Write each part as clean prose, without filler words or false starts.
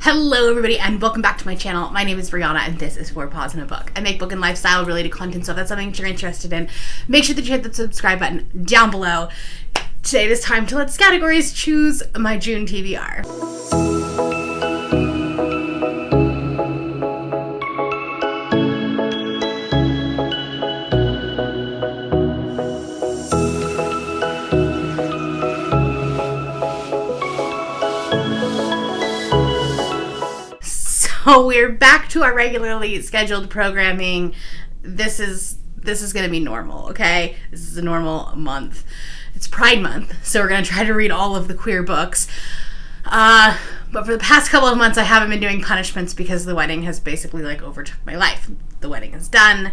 Hello everybody and welcome back to my channel. My name is Brianna and this is For Pause in a Book. I make book and lifestyle related content, so if that's something that you're interested in, make sure that you hit the subscribe button down below. Today it is time to let Scattergories choose my June TBR. So we're back to our regularly scheduled programming. This is going to be normal, okay? This is a normal month. It's Pride Month, so we're going to try to read all of the queer books. But for the past couple of months, I haven't been doing punishments because the wedding has basically overtook my life. The wedding is done.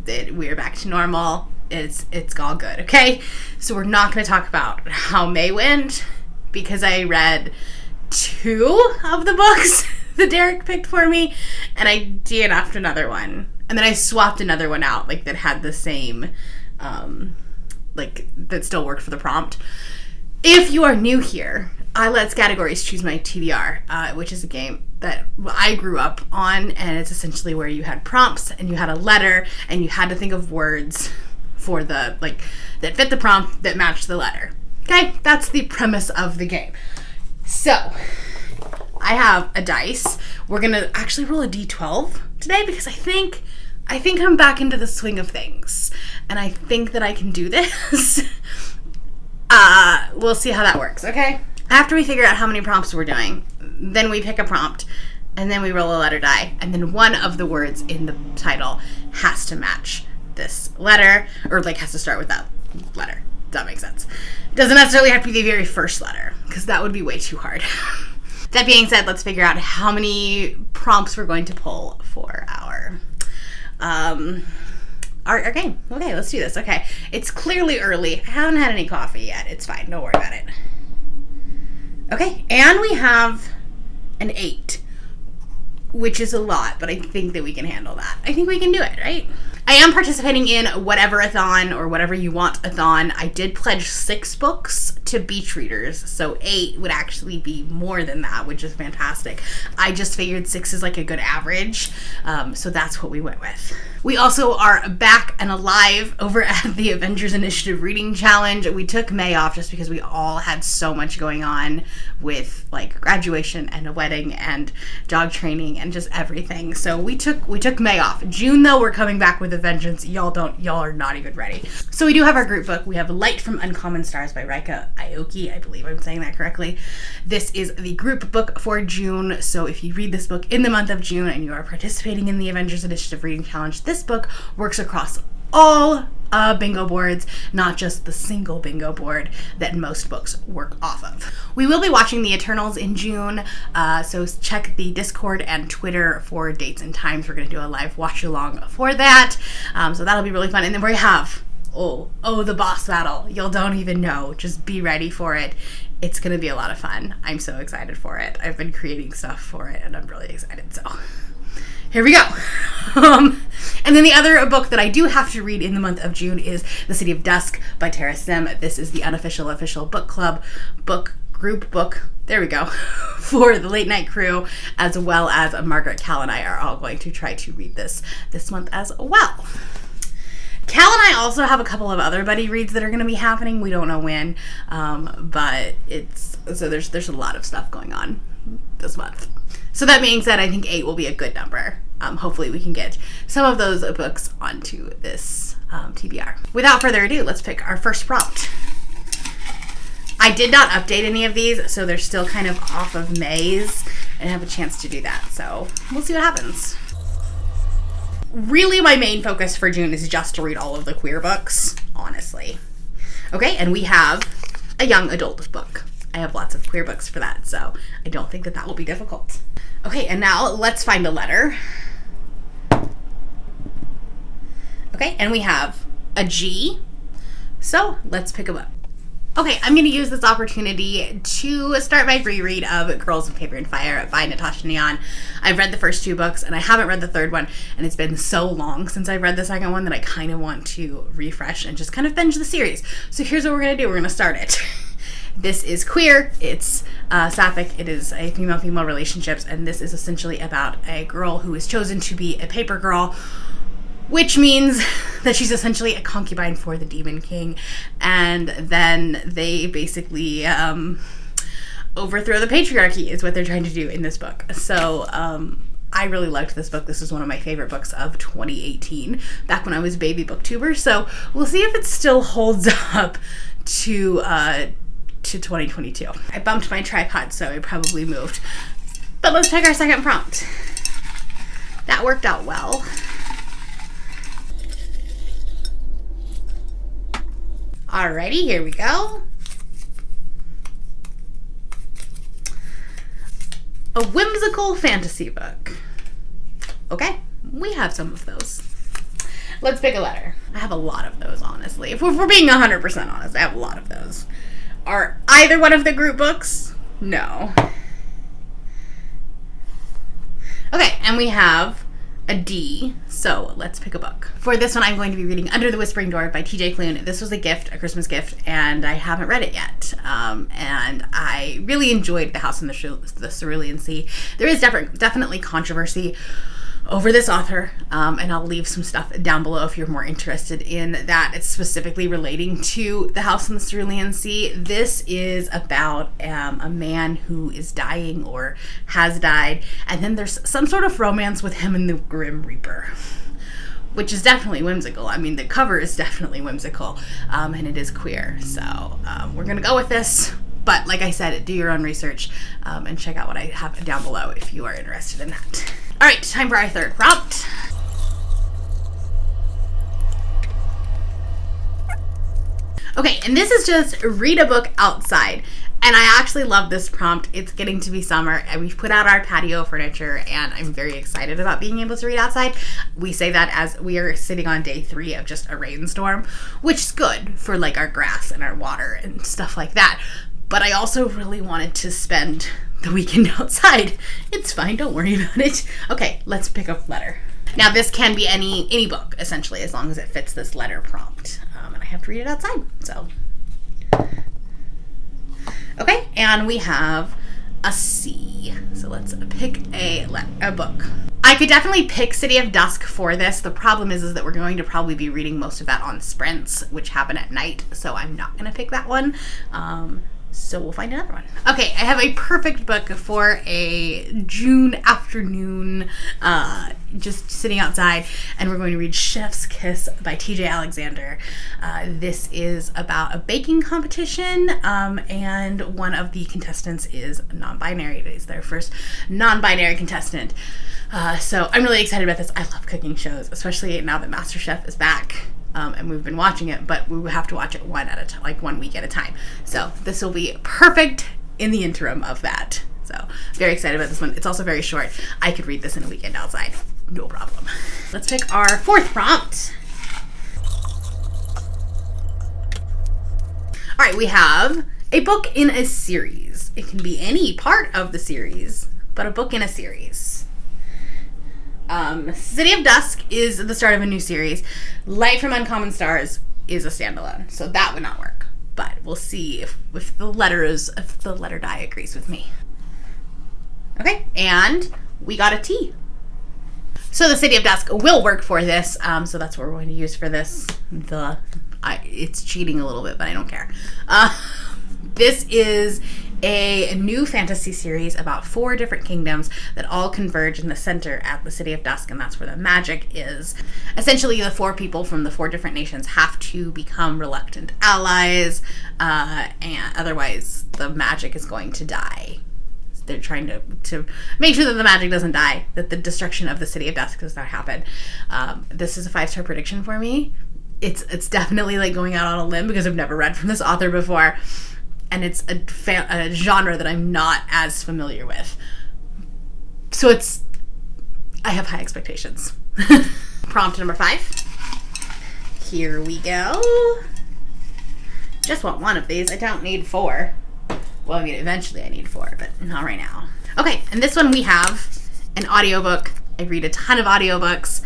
We're back to normal. It's all good, okay? So we're not going to talk about how May went because I read 2 of the books that Derek picked for me, and I DNF'd another one, and then I swapped another one out that had the same that still worked for the prompt. If you are new here, I let Scattergories choose my TBR, which is a game that I grew up on, and it's essentially where you had prompts and you had a letter and you had to think of words for the that fit the prompt that matched the letter. Okay, that's the premise of the game. So I have a dice. We're gonna actually roll a d12 today because I think I'm back into the swing of things, and I think that I can do this. We'll see how that works, okay? After we figure out how many prompts we're doing, then we pick a prompt, and then we roll a letter die, and then one of the words in the title has to match this letter, or has to start with that letter. Does that make sense? It doesn't necessarily have to be the very first letter, because that would be way too hard. That being said, let's figure out how many prompts we're going to pull for our game. Okay, let's do this. Okay, it's clearly early. I haven't had any coffee yet. It's fine. Don't worry about it. Okay, and we have an 8, which is a lot, but I think that we can handle that. I think we can do it, right? I am participating in Whatever-a-thon, or Whatever You Want-a-thon. I did pledge 6 books to beach readers, so 8 would actually be more than that, which is fantastic. I just figured 6 is a good average, so that's what we went with. We also are back and alive over at the Avengers Initiative Reading Challenge. We took May off just because we all had so much going on with graduation and a wedding and dog training and just everything. So we took May off. June though, we're coming back with a vengeance. Y'all are not even ready. So we do have our group book. We have Light from Uncommon Stars by Rika, Aoki. I believe I'm saying that correctly. This is the group book for June. So if you read this book in the month of June and you are participating in the Avengers Initiative Reading Challenge, this book works across all bingo boards, not just the single bingo board that most books work off of. We will be watching The Eternals in June, so check the Discord and Twitter for dates and times. We're going to do a live watch along for that, so that'll be really fun. And then we have the boss battle. You'll don't even know. Just be ready for it. It's going to be a lot of fun. I'm so excited for it. I've been creating stuff for it, and I'm really excited, so here we go. And then the other book that I do have to read in the month of June is The City of Dusk by Tara Sim. This is the unofficial official book club group book. There we go. For the late night crew, as well as Margaret, Cal, and I are all going to try to read this month as well. Cal and I also have a couple of other buddy reads that are going to be happening. We don't know when, but there's a lot of stuff going on this month. So that being said, I think 8 will be a good number. Hopefully we can get some of those books onto this TBR. Without further ado, let's pick our first prompt. I did not update any of these, so they're still kind of off of May's, and I have a chance to do that. So we'll see what happens. Really, my main focus for June is just to read all of the queer books, honestly. Okay, and we have a young adult book. I have lots of queer books for that, so I don't think that will be difficult. Okay, and now let's find a letter. Okay, and we have a G, so let's pick a book. Okay, I'm going to use this opportunity to start my reread of Girls of Paper and Fire by Natasha. I've read the first 2 books, and I haven't read the third one, and it's been so long since I read the second one that I kind of want to refresh and just kind of binge the series. So here's what we're going to do. We're going to start it. This is queer. It's sapphic. It is a female-female relationships, and this is essentially about a girl who is chosen to be a paper girl, which means that she's essentially a concubine for the Demon King, and then they basically overthrow the patriarchy is what they're trying to do in this book. So I really liked this book. This is one of my favorite books of 2018, back when I was a baby booktuber. So we'll see if it still holds up to 2022. I bumped my tripod, so it probably moved. But let's take our second prompt. That worked out well. Alrighty, here we go. A whimsical fantasy book. Okay, we have some of those. Let's pick a letter. I have a lot of those, honestly. If we're being 100% honest, I have a lot of those. Are either one of the group books? No. Okay, and we have a D, so let's pick a book. For this one, I'm going to be reading Under the Whispering Door by TJ Clune. This was a gift, a Christmas gift, and I haven't read it yet. And I really enjoyed The House in the Cerulean Sea. There is definitely controversy over this author, and I'll leave some stuff down below if you're more interested in that. It's specifically relating to The House in the Cerulean Sea. This is about a man who is dying or has died, and then there's some sort of romance with him and the Grim Reaper, which is definitely whimsical. I mean, the cover is definitely whimsical, and it is queer. So we're gonna go with this. But like I said, do your own research and check out what I have down below if you are interested in that. All right, time for our third prompt. Okay, and this is just read a book outside. And I actually love this prompt. It's getting to be summer, and we've put out our patio furniture, and I'm very excited about being able to read outside. We say that as we are sitting on day 3 of just a rainstorm, which is good for like our grass and our water and stuff like that. But I also really wanted to spend the weekend outside. It's fine, don't worry about it. Okay, let's pick a letter. Now this can be any book, essentially, as long as it fits this letter prompt. And I have to read it outside, so. Okay, and we have a C. So let's pick a book. I could definitely pick City of Dusk for this. The problem is that we're going to probably be reading most of that on sprints, which happen at night, so I'm not gonna pick that one. So we'll find another one. Okay, I have a perfect book for a June afternoon, just sitting outside, and we're going to read Chef's Kiss by TJ Alexander. This is about a baking competition, and one of the contestants is non-binary. It is their first non-binary contestant. So I'm really excited about this. I love cooking shows, especially now that MasterChef is back. And we've been watching it, but we will have to watch it one week at a time. So this will be perfect in the interim of that. So very excited about this one. It's also very short. I could read this in a weekend outside, no problem. Let's pick our fourth prompt. All right, we have a book in a series. It can be any part of the series, but a book in a series. City of Dusk is the start of a new series. Light from Uncommon Stars is a standalone, so that would not work. But we'll see if the letter die agrees with me. Okay, and we got a T. So the City of Dusk will work for this. So that's what we're going to use for this. It's cheating a little bit, but I don't care. This is a new fantasy series about 4 different kingdoms that all converge in the center at the City of Dusk, and that's where the magic is. Essentially, the 4 people from the 4 different nations have to become reluctant allies, and otherwise the magic is going to die. They're trying to make sure that the magic doesn't die, that the destruction of the City of Dusk does not happen. This is a 5-star prediction for me. It's definitely like going out on a limb because I've never read from this author before. And it's a genre that I'm not as familiar with. So I have high expectations. Prompt number 5. Here we go. Just want 1 of these. I don't need 4. Well, I mean, eventually I need 4, but not right now. Okay, and this one we have an audiobook. I read a ton of audiobooks,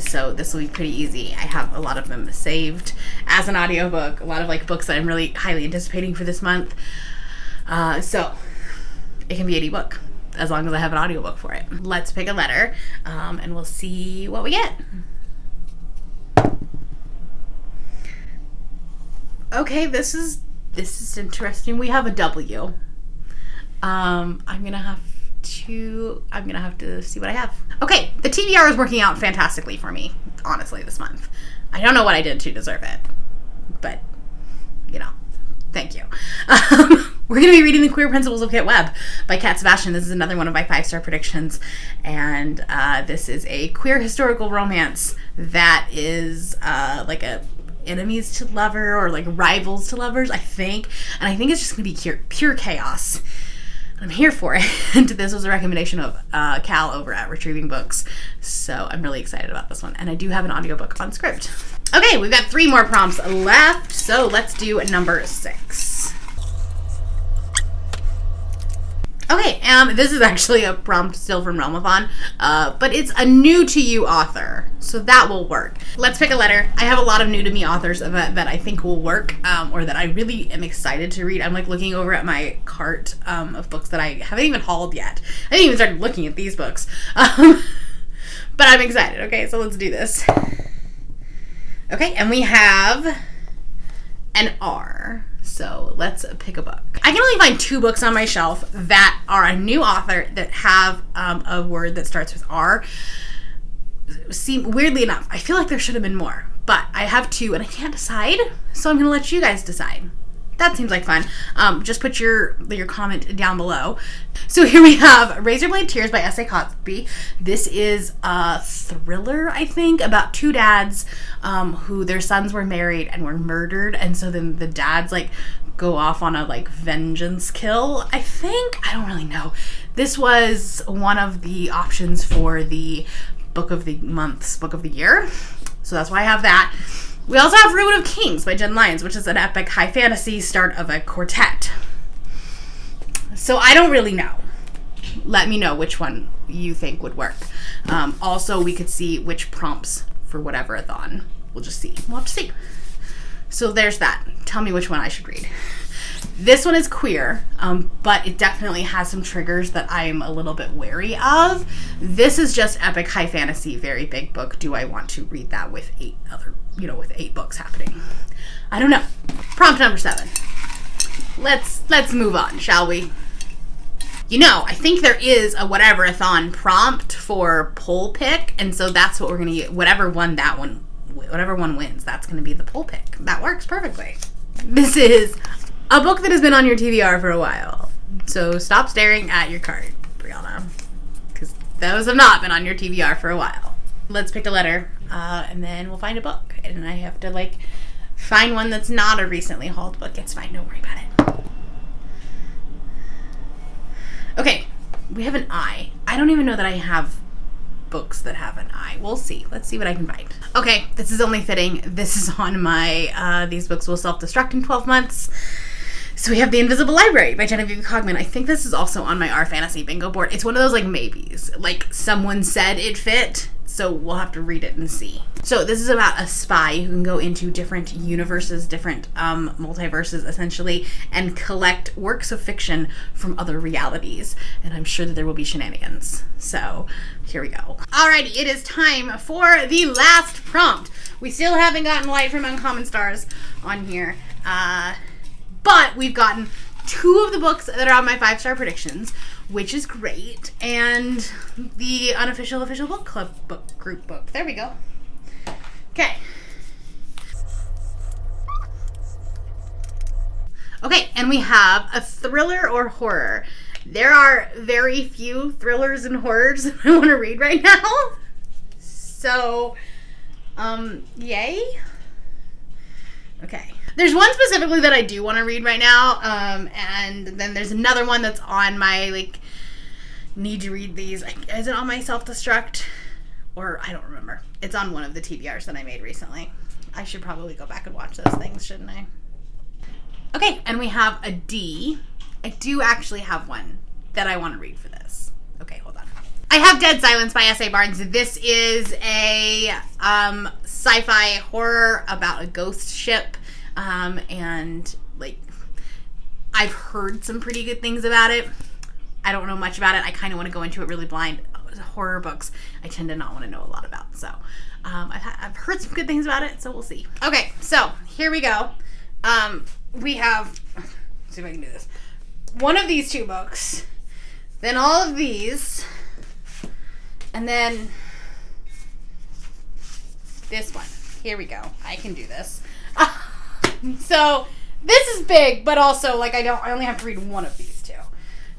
so this will be pretty easy. I have a lot of them saved as an audiobook, a lot of like books that I'm really highly anticipating for this month. So it can be any book as long as I have an audiobook for it. Let's pick a letter, and we'll see what we get. Okay, this is interesting. We have a W. I'm gonna have to see what I have. Okay, the TBR is working out fantastically for me, honestly, this month. I don't know what I did to deserve it, but, thank you. We're going to be reading The Queer Principles of Kit Webb by Cat Sebastian. This is another one of my 5-star predictions, and this is a queer historical romance that is like a enemies to lover or like rivals to lovers, I think, and I think it's just going to be pure chaos. I'm here for it. And this was a recommendation of Cal over at Retrieving Books. So I'm really excited about this one. And I do have an audiobook on script. Okay, we've got 3 more prompts left. So let's do number 6. Okay, this is actually a prompt still from Realm-a-thon, but it's a new to you author, so that will work. Let's pick a letter. I have a lot of new to me authors that I think will work, or that I really am excited to read. I'm like looking over at my cart of books that I haven't even hauled yet. I haven't even started looking at these books, but I'm excited. Okay, so let's do this. Okay, and we have an R. So let's pick a book. I can only find 2 books on my shelf that are a new author that have a word that starts with R. Weirdly enough, I feel like there should have been more, but I have 2 and I can't decide, so I'm going to let you guys decide. That seems like fun. Just put your comment down below. So here we have Razorblade Tears by S.A. Cosby. This is a thriller, I think, about 2 dads who their sons were married and were murdered. And so then the dads go off on a vengeance kill, I think. I don't really know. This was one of the options for the Book of the Month's Book of the Year. So that's why I have that. We also have Ruin of Kings by Jen Lyons, which is an epic high fantasy start of a quartet. So I don't really know. Let me know which one you think would work. Also, we could see which prompts for Whatever-a-thon. We'll just see. We'll have to see. So there's that. Tell me which one I should read. This one is queer, but it definitely has some triggers that I'm a little bit wary of. This is just epic high fantasy, very big book. Do I want to read that with 8 other, with 8 books happening? I don't know. Prompt number 7. Let's move on, shall we? I think there is a Whatever-a-thon prompt for poll pick, and so that's what we're gonna get. Whatever one wins, that's gonna be the poll pick. That works perfectly. This is a book that has been on your TBR for a while. So stop staring at your card, Brianna, because those have not been on your TBR for a while. Let's pick a letter, and then we'll find a book. And I have to find one that's not a recently hauled book. It's fine, don't worry about it. Okay, we have an I. I don't even know that I have books that have an I. We'll see. Let's see what I can find. Okay, this is only fitting. This is on my These Books Will Self-Destruct in 12 Months. So we have The Invisible Library by Genevieve Cogman. I think this is also on my R Fantasy bingo board. It's one of those maybes. Someone said it fit, so we'll have to read it and see. So this is about a spy who can go into different universes, different multiverses essentially, and collect works of fiction from other realities. And I'm sure that there will be shenanigans. So here we go. Alrighty, it is time for the last prompt. We still haven't gotten Light from Uncommon Stars on here. But we've gotten 2 of the books that are on my 5-star predictions, which is great, and the unofficial official book club group book. There we go. Okay. Okay, and we have a thriller or horror. There are very few thrillers and horrors that I want to read right now. So, yay. Okay. There's one specifically that I do want to read right now, and then there's another one that's on my, need to read these. Is it on my self-destruct? Or, I don't remember. It's on one of the TBRs that I made recently. I should probably go back and watch those things, shouldn't I? Okay, and we have a D. I do actually have one that I want to read for this. Okay, hold on. I have Dead Silence by S.A. Barnes. This is a sci-fi horror about a ghost ship. And I've heard some pretty good things about it. I don't know much about it. I kind of want to go into it really blind. Horror books, I tend to not want to know a lot about. So I've heard some good things about it, so we'll see. Okay, so here we go. We have, let's see if I can do this. One of these 2 books, then all of these, and then this one. Here we go. I can do this. So this is big, but also like I only have to read one of these 2.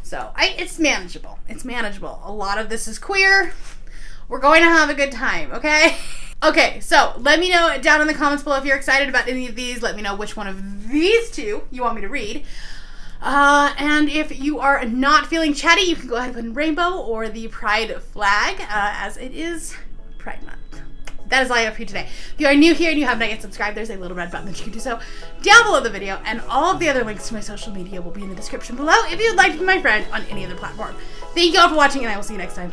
So it's manageable. It's manageable. A lot of this is queer. We're going to have a good time, okay? Okay, so let me know down in the comments below if you're excited about any of these. Let me know which one of these 2 you want me to read. And if you are not feeling chatty, you can go ahead and put in rainbow or the pride flag, as it is Pride Month. That is all I have for you today. If you are new here and you have not yet subscribed, there's a little red button that you can do so down below the video, and all of the other links to my social media will be in the description below if you'd like to be my friend on any other platform. Thank you all for watching, and I will see you next time.